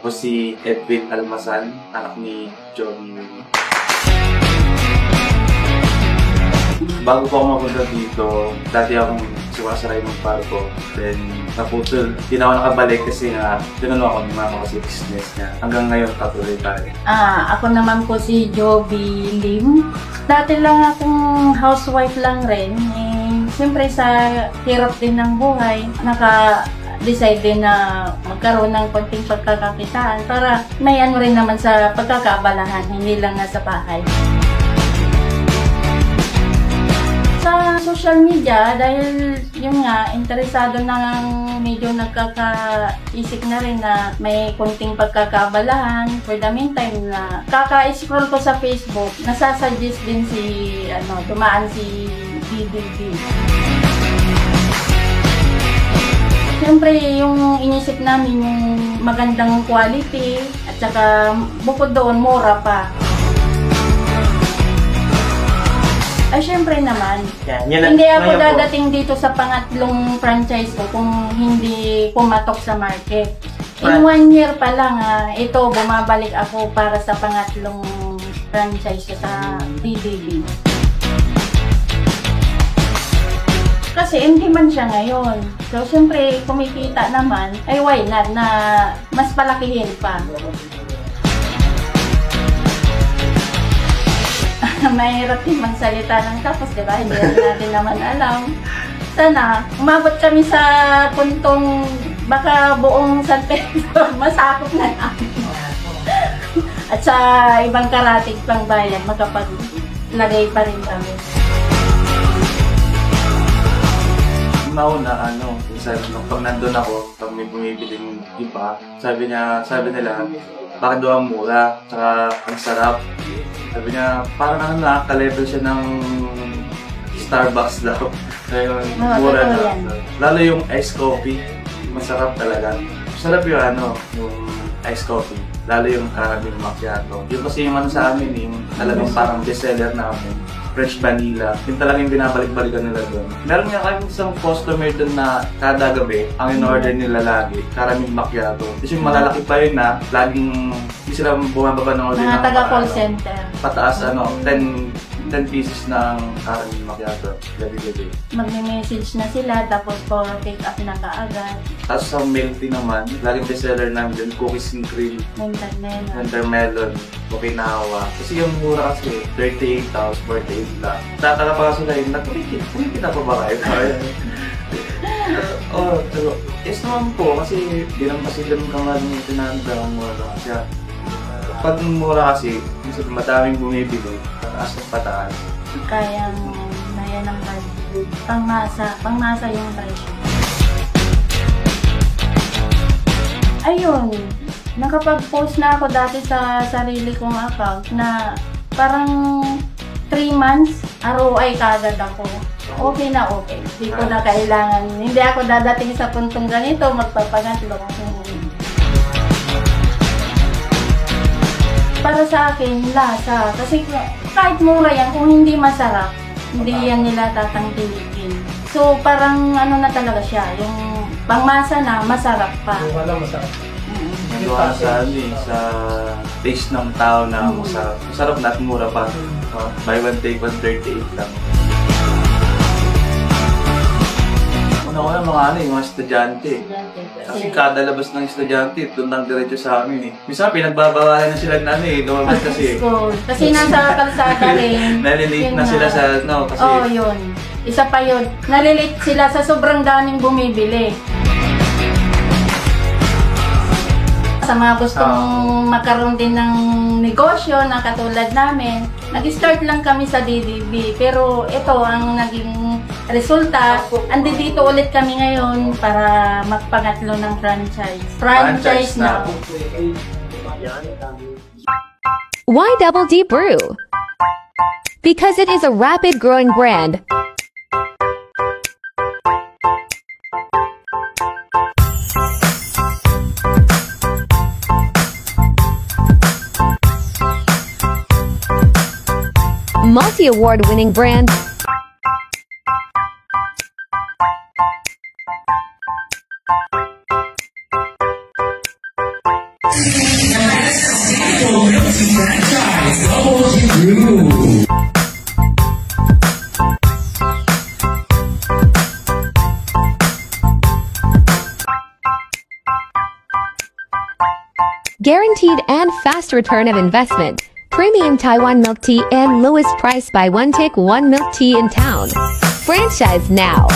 Ako si Edwin Almasan, anak ni Johnny. Bago po ako mapunta dito, dati akong sumasaray ng parko. Then, naputol. Hindi na ako nakabalik kasi nga, tinanong ako ng mga kasi business niya. Hanggang ngayon, patuloy tayo. Ako naman po si Joby Lim. Dati lang akong housewife lang rin. Siyempre sa hirap din ng buhay, decide din na magkaroon ng konting pagkakakitaan para may ano rin naman sa pagkakaabalahan, hindi lang nasa bahay. Sa social media, dahil yun nga, interesado na medyo nagkakaisip na rin na may konting pagkakaabalahan. For the meantime na kaka-scroll ko sa Facebook, nasasuggest din dumaan si DDB. Siyempre, yung inisip namin yung magandang quality at saka bukod doon, mura pa. Ay, siyempre naman, hindi ako dadating dito sa pangatlong franchise ko kung hindi pumatok sa market. In 1 year pa lang, ito, bumabalik ako para sa pangatlong franchise ko sa DDB. Kasi hindi man siya ngayon. So, siyempre, kumikita naman, ay why not na mas palakihin pa. Mahirap din magsalita ng tapos, di ba? Hindi natin naman alam. Sana, umabot kami sa puntong baka buong San Pedro, masakop na namin. At sa ibang karatig pang bayan, makapaglagay pa rin kami. Nauna, pag nandun ako, pag may bumibiling iba, sabi nila, bakit daw ang mura, tsaka ang sarap. Sabi niya, parang nakaka-level siya ng Starbucks daw. Kaya mura na. Lalo yung iced coffee, masarap talaga. Masarap yung iced coffee. Lalo yung caramel macchiato. Yun kasi yung sa amin, yung talagang parang bestseller namin. Fresh vanilla. Yung talagang binabalik-balikan nila doon. Meron nga kayong isang customer doon na kada gabi, ang in-order nila lagi, caramel macchiato. Tapos yung malalaki pa yun na, laging hindi sila bumababa ng order ng taga-call center. Pataas 10 pieces ng caramel macchiato. Gabi-gabi. Magme-message na sila, tapos pick up na kaagad. Tapos sa milk tea naman, laging bestseller namin doon, cookies and cream. Wintermelon. Okinawa. Kasi yung mura kasi, 38 tapos 48 lang. Tataka pa sila yung kumikita pa ba kayo? Pero yes naman po, kasi di lang kasi lang ka nga yung tinanda ang mura. Kaya pag mura kasi, madaming bumibili, pataas ng pataas. Kayang naya ng pangmasa yung presyo. Ayun, nakapag-post na ako dati sa sarili kong account na parang 3 months, ROI kagad ako. Okay na okay. Hindi ko na kailangan. Hindi ako dadating sa puntong ganito, magpapangatlo. Para sa akin, lasa. Kasi kahit mura yan, kung hindi masarap, hindi yan nila tatangkilikin. So parang na talaga siya, yung pangmasa na masarap pa. Wala masarap. Gawa sa taste ng tao na masarap. Masarap na at mura pa. Buy one take 138 lang. Una mga estudyante. Kasi kada labas ng estudyante, doon lang diretso sa amin eh. Minsan pinagbabawalan na sila lumabas kasi. Kasi nasa kalsada rin. Nalilate na sila sa kasi. Yun. Isa pa yun. Nalilate sila sa sobrang daming bumibili. Sa mga gustong magkaroon din ng negosyo na katulad namin, nag-start lang kami sa DDB. Pero ito ang naging resulta. Andito ulit kami ngayon para magpangatlo ng franchise. Franchise na. Why Double D Brew? Because it is a rapid growing brand. Multi-award winning brand. Guaranteed and fast return of investment. Premium Taiwan milk tea and lowest price buy one take one milk tea in town. Franchise now.